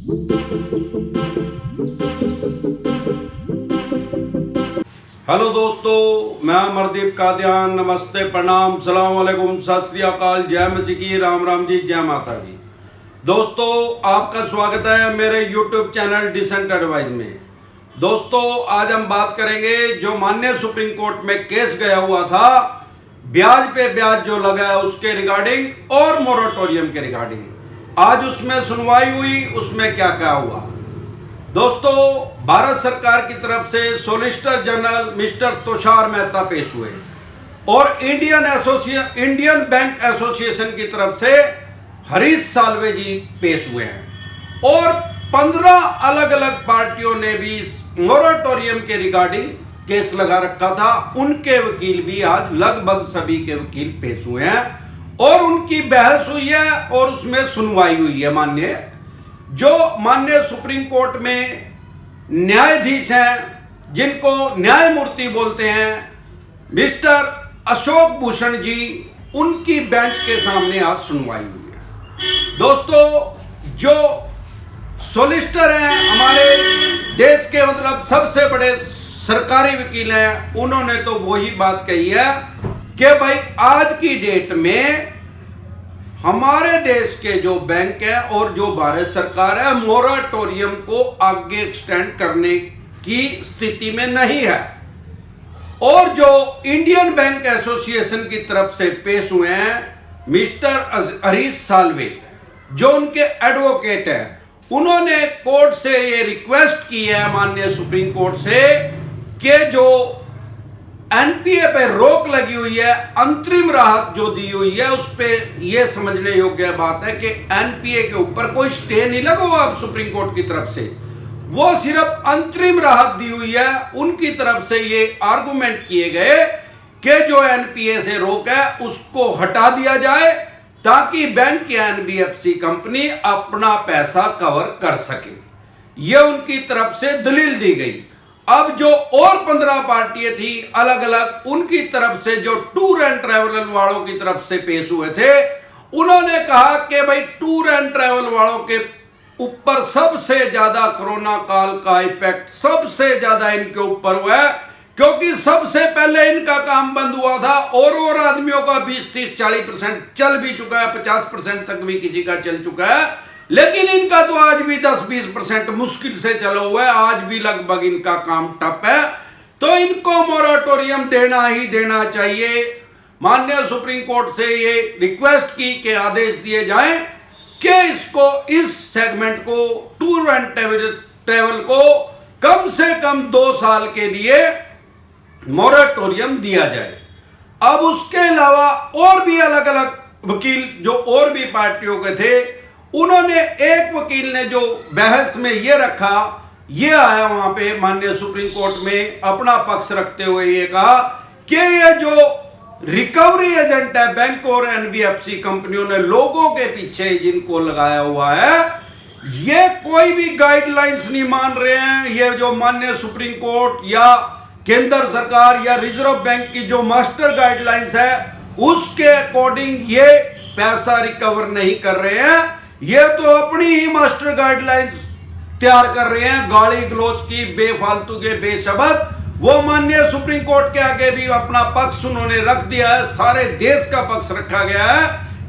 Hello दोस्तों, मैं अमरदीप कादियान। नमस्ते, प्रणाम, सलाम वालेकुम, सत श्री अकाल, जय मसीह की, राम राम जी, जय माता जी। दोस्तों, आपका स्वागत है मेरे यूट्यूब चैनल डिसेंट एडवाइस में। दोस्तों, आज हम बात करेंगे जो माननीय सुप्रीम कोर्ट में केस गया हुआ था, ब्याज पे ब्याज जो लगा है उसके रिगार्डिंग और मोरेटोरियम के रिगार्डिंग। आज उसमें सुनवाई हुई, उसमें क्या क्या हुआ। दोस्तों, भारत सरकार की तरफ से solicitor general mister Tushar Mehta पेश हुए और इंडियन बैंक एसोसिएशन की तरफ से हरीश साल्वे जी पेश हुए हैं और 15 अलग अलग पार्टियों ने भी मोरेटोरियम के रिगार्डिंग केस लगा रखा था। उनके वकील भी आज लगभग सभी के वकील पेश हुए हैं और उनकी बहस हुई है और उसमें सुनवाई हुई है। माननीय सुप्रीम कोर्ट में न्यायाधीश हैं, जिनको न्यायमूर्ति बोलते हैं, मिस्टर अशोक भूषण जी, उनकी बेंच के सामने आज सुनवाई हुई है। दोस्तों, जो सॉलिसिटर हैं, हमारे देश के सबसे बड़े सरकारी वकील हैं, उन्होंने तो वही बात कही है कि भाई आज की डेट में हमारे देश के जो बैंक है और जो भारत सरकार है, मोरेटोरियम को आगे एक्सटेंड करने की स्थिति में नहीं है। और जो इंडियन बैंक एसोसिएशन की तरफ से पेश हुए हैं मिस्टर हरीश साल्वे, जो उनके एडवोकेट है, उन्होंने कोर्ट से ये रिक्वेस्ट की है माननीय सुप्रीम कोर्ट से कि जो एनपीए पे रोक लगी हुई है, अंतरिम राहत जो दी हुई है, उस पे ये समझने योग्य बात है कि एनपीए के ऊपर कोई स्टे नहीं लगा हुआ सुप्रीम कोर्ट की तरफ से, वो सिर्फ अंतरिम राहत दी हुई है। उनकी तरफ से ये आर्गुमेंट किए गए कि जो एनपीए से रोक है उसको हटा दिया जाए ताकि बैंक या एनबीएफसी कंपनी अपना पैसा कवर कर सके। ये उनकी तरफ से दलील दी गई। अब जो और 15 पार्टियां थी अलग अलग, उनकी तरफ से जो टूर एंड ट्रैवल वालों की तरफ से पेश हुए थे, उन्होंने कहा कि भाई टूर एंड ट्रैवल वालों के ऊपर सबसे ज्यादा कोरोना काल का इफेक्ट सबसे ज्यादा इनके ऊपर हुआ है, क्योंकि सबसे पहले इनका काम बंद हुआ था और आदमियों का 20, 30, 40% चल भी चुका है, 50% तक भी किसी का चल चुका है, लेकिन इनका तो आज भी 10-20% मुश्किल से चला हुआ है। आज भी लगभग इनका काम ठप है, तो इनको मोरेटोरियम देना ही देना चाहिए। माननीय सुप्रीम कोर्ट से ये रिक्वेस्ट की कि आदेश दिए जाएं कि इसको, इस सेगमेंट को, टूर एंड ट्रैवल को कम से कम 2 साल के लिए मोरेटोरियम दिया जाए। अब उसके अलावा और भी अलग अलग वकील जो और भी पार्टियों के थे, उन्होंने, एक वकील ने जो बहस में ये रखा, ये आया वहां पे माननीय सुप्रीम कोर्ट में अपना पक्ष रखते हुए ये कहा कि ये जो रिकवरी एजेंट है बैंक और एनबीएफसी कंपनियों ने लोगों के पीछे जिनको लगाया हुआ है, ये कोई भी गाइडलाइंस नहीं मान रहे हैं। ये जो माननीय सुप्रीम कोर्ट या केंद्र सरकार या रिजर्व बैंक की जो मास्टर गाइडलाइंस है, उसके अकॉर्डिंग ये पैसा रिकवर नहीं कर रहे हैं। ये तो अपनी ही मास्टर गाइडलाइंस तैयार कर रहे हैं, गाली गलौज की, बेफालतू के बेशबद। वो माननीय सुप्रीम कोर्ट के आगे भी अपना पक्ष उन्होंने रख दिया है, सारे देश का पक्ष रखा गया है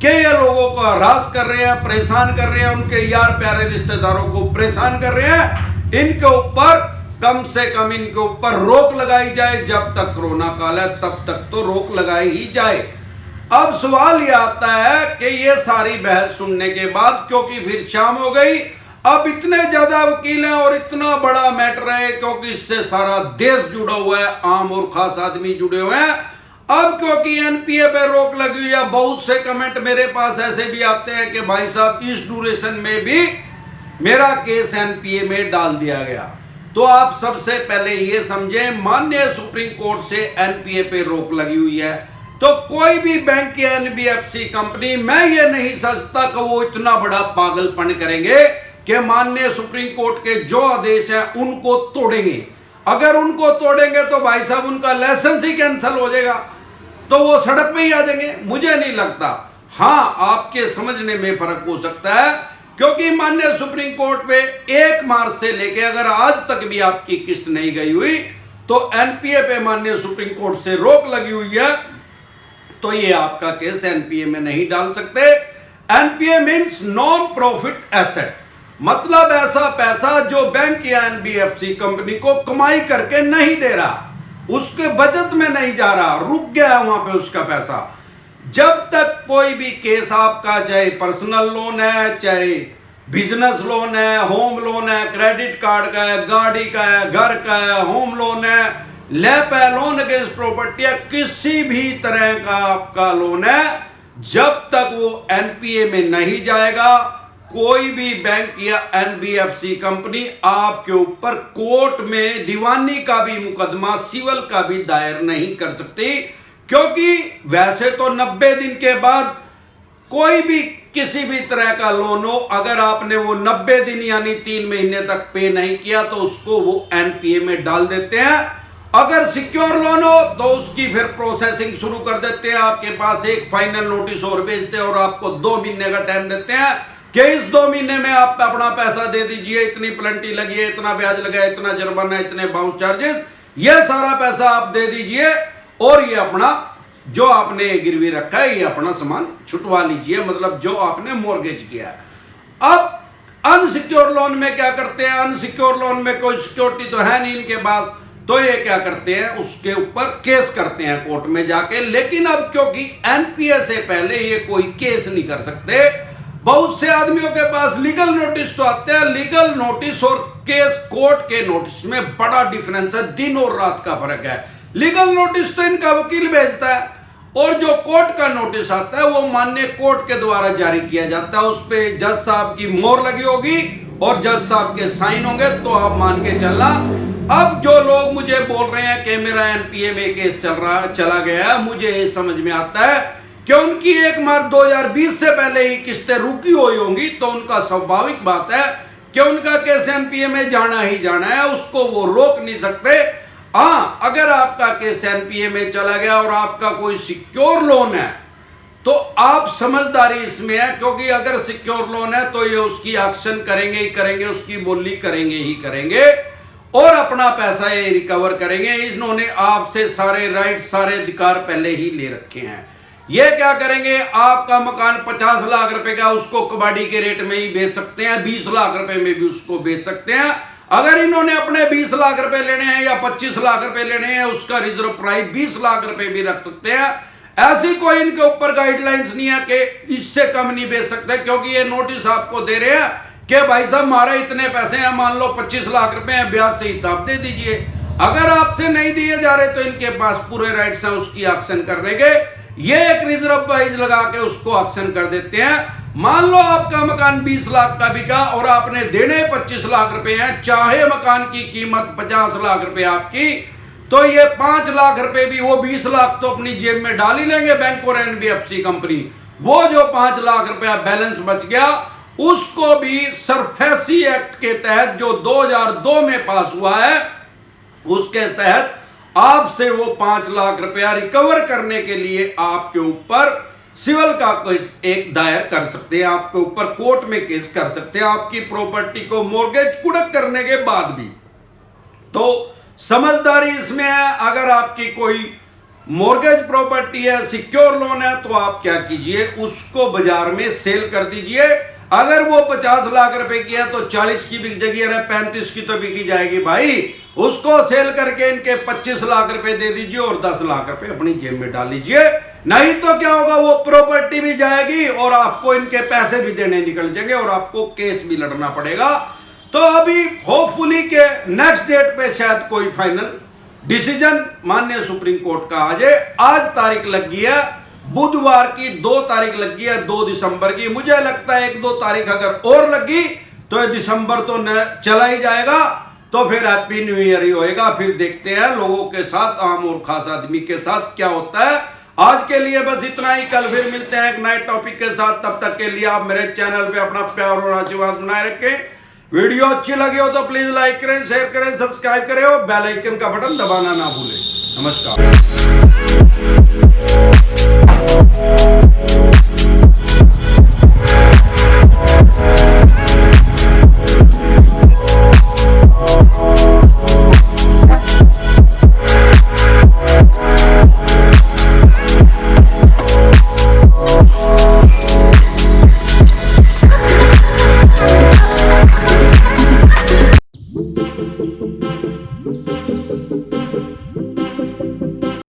कि ये लोगों को हरास कर रहे हैं, परेशान कर रहे हैं, उनके यार प्यारे रिश्तेदारों को परेशान कर रहे हैं। इनके ऊपर कम से कम इनके ऊपर रोक लगाई जाए। जब तक कोरोना काल है तब तक तो रोक लगाई ही जाए। अब सवाल यह आता है कि ये सारी बहस सुनने के बाद, क्योंकि फिर शाम हो गई, अब इतने ज्यादा वकील हैं और इतना बड़ा मैटर है, क्योंकि इससे सारा देश जुड़ा हुआ है, आम और खास आदमी जुड़े हुए हैं। अब क्योंकि एनपीए पे रोक लगी हुई है, बहुत से कमेंट मेरे पास ऐसे भी आते हैं कि भाई साहब इस ड्यूरेशन में भी मेरा केस एनपीए में डाल दिया गया। तो आप सबसे पहले ये समझें, माननीय सुप्रीम कोर्ट से एनपीए पे रोक लगी हुई है, तो कोई भी बैंक या एनबीएफसी कंपनी, मैं ये नहीं समझता कि वो इतना बड़ा पागलपन करेंगे कि माननीय सुप्रीम कोर्ट के जो आदेश है उनको तोड़ेंगे। अगर उनको तोड़ेंगे तो भाई साहब उनका लाइसेंस ही कैंसिल हो जाएगा, तो वो सड़क पे ही आ जाएंगे। मुझे नहीं लगता। हाँ, आपके समझने में फर्क हो सकता है, क्योंकि माननीय सुप्रीम कोर्ट में 1 मार्च से लेके अगर आज तक भी आपकी किस्त नहीं गई हुई तो एनपीए पे माननीय सुप्रीम कोर्ट से रोक लगी हुई है, तो ये आपका केस एनपीए में नहीं डाल सकते। NPA means non profit asset, मतलब ऐसा पैसा जो बैंक या एनबीएफसी कंपनी को कमाई करके नहीं दे रहा, उसके बचत में नहीं जा रहा, रुक गया वहां पे उसका पैसा। जब तक कोई भी केस आपका, चाहे पर्सनल लोन है, चाहे बिजनेस लोन है, होम लोन है, क्रेडिट कार्ड का है, गाड़ी का है, घर का है, होम लोन है, लैप है, लोन अगेंस्ट प्रॉपर्टी है, किसी भी तरह का आपका लोन है, जब तक वो एनपीए में नहीं जाएगा, कोई भी बैंक या एनबीएफसी कंपनी आपके ऊपर कोर्ट में दीवानी का भी मुकदमा, सिविल का भी दायर नहीं कर सकती। क्योंकि वैसे तो 90 दिन के बाद कोई भी किसी भी तरह का लोन हो, अगर आपने वो 90 दिन यानी 3 महीने तक पे नहीं किया तो उसको वो एनपीए में डाल देते हैं। अगर सिक्योर लोन हो तो उसकी फिर प्रोसेसिंग शुरू कर देते हैं, आपके पास एक फाइनल नोटिस और भेजते हैं और आपको 2 महीने का टाइम देते हैं कि इस 2 महीने में आप अपना पैसा दे दीजिए, इतनी पेनल्टी लगी है, इतना ब्याज लगा है, इतना जुर्माना, इतने बाउंस चार्जेस, ये सारा पैसा आप दे दीजिए और ये अपना जो आपने गिरवी रखा है ये अपना सामान छुटवा लीजिए, मतलब जो आपने मॉर्गेज किया है। अब अनसिक्योर लोन में क्या करते हैं? अनसिक्योर लोन में कोई सिक्योरिटी तो है नहीं इनके पास, तो ये क्या करते हैं, उसके ऊपर केस करते हैं कोर्ट में जाके। लेकिन अब क्योंकि एनपीए से पहले ये कोई केस नहीं कर सकते, बहुत से आदमियों के पास लीगल नोटिस तो आते हैं। लीगल नोटिस और केस कोर्ट के नोटिस में बड़ा डिफरेंस है, दिन और रात का फर्क है। लीगल नोटिस तो इनका वकील भेजता है और जो कोर्ट का नोटिस आता है वो माननीय कोर्ट के द्वारा जारी किया जाता है, उस पे जज साहब की मोहर लगी होगी और जज साहब के साइन होंगे, तो आप मान के चलना। अब जो लोग मुझे बोल रहे हैं कि मेरा एनपीए में केस चला गया है, मुझे ये समझ में आता है कि उनकी 1 मार्च 2020 से पहले ही किस्तें रुकी हुई होंगी, तो उनका स्वाभाविक बात है कि उनका केस एनपीए में जाना ही जाना है, उसको वो रोक नहीं सकते। हाँ, अगर आपका केस एनपीए में चला गया और आपका कोई सिक्योर लोन है तो आप समझदारी इसमें है, क्योंकि अगर सिक्योर लोन है तो ये उसकी एक्शन करेंगे ही करेंगे, उसकी बोली करेंगे ही करेंगे और अपना पैसा ये रिकवर करेंगे। इन्होंने आपसे सारे राइट, सारे अधिकार पहले ही ले रखे हैं। ये क्या करेंगे, आपका मकान 50 लाख रुपए का, उसको कबाड़ी के रेट में ही बेच सकते हैं, 20 लाख रुपए में भी उसको बेच सकते हैं। अगर इन्होंने अपने 20 लाख रुपए लेने हैं या 25 लाख रुपए लेने हैं, उसका रिजर्व प्राइस 20 लाख रुपए भी रख सकते हैं। ऐसी कोई इनके ऊपर गाइडलाइंस नहीं है कि इससे कम नहीं बेच सकते, क्योंकि ये नोटिस आपको दे रहे हैं कि भाई साहब हमारे इतने पैसे हैं, मान लो 25 लाख रुपए हैं, ब्याज सहित आप दे दीजिए। अगर आपसे नहीं दिए जा रहे तो इनके पास पूरे राइट्स हैं उसकी एक्शन करने के। ये एक रिजर्व प्राइस लगा के उसको एक्शन कर देते हैं। मान लो आपका मकान 20 लाख का बिका और आपने देने 25 लाख रुपए हैं, चाहे मकान की कीमत 50 लाख रुपए आपकी, तो ये 5 लाख रुपए भी, वो 20 लाख तो अपनी जेब में डाल ही लेंगे बैंक और एनबीएफसी कंपनी। वो जो 5 लाख रुपया बैलेंस बच गया उसको भी सरफेसी एक्ट के तहत जो 2002 में पास हुआ है उसके तहत आपसे वो 5 लाख रुपया रिकवर करने के लिए आपके ऊपर सिविल का केस एक दायर कर सकते हैं, आपके ऊपर कोर्ट में केस कर सकते हैं, आपकी प्रॉपर्टी को मॉर्गेज कुड़क करने के बाद भी। तो समझदारी इसमें है, अगर आपकी कोई मॉर्गेज प्रॉपर्टी है, सिक्योर लोन है, तो आप क्या कीजिए, उसको बाजार में सेल कर दीजिए। अगर वो 50 लाख रुपए की है तो 40 की बिक जाएगी, अरे 35 की तो बिकी जाएगी भाई। उसको सेल करके इनके 25 लाख रुपए दे दीजिए और 10 लाख रुपए अपनी जेब में डाल लीजिए। नहीं तो क्या होगा, वो प्रॉपर्टी भी जाएगी और आपको इनके पैसे भी देने निकल जाएंगे और आपको केस भी लड़ना पड़ेगा। तो अभी होपफुली के नेक्स्ट डेट पे शायद कोई फाइनल डिसीजन माननीय सुप्रीम कोर्ट का आ जाए। आज तारीख लग गई है बुधवार की, 2 तारीख लग गई है 2 दिसंबर की। मुझे लगता है 1-2 तारीख अगर और लगी तो दिसंबर तो न चला ही जाएगा, तो फिर हैप्पी न्यू ईयर ही होएगा। फिर देखते हैं लोगों के साथ, आम और खास आदमी के साथ क्या होता है। आज के लिए बस इतना ही, कल फिर मिलते हैं एक नए टॉपिक के साथ। तब तक के लिए आप मेरे चैनल पे अपना प्यार और आशीर्वाद बनाए रखें। वीडियो अच्छी लगी हो तो प्लीज लाइक करें, शेयर करें, सब्सक्राइब करें और बेल आइकन का बटन दबाना ना भूलें। नमस्कार।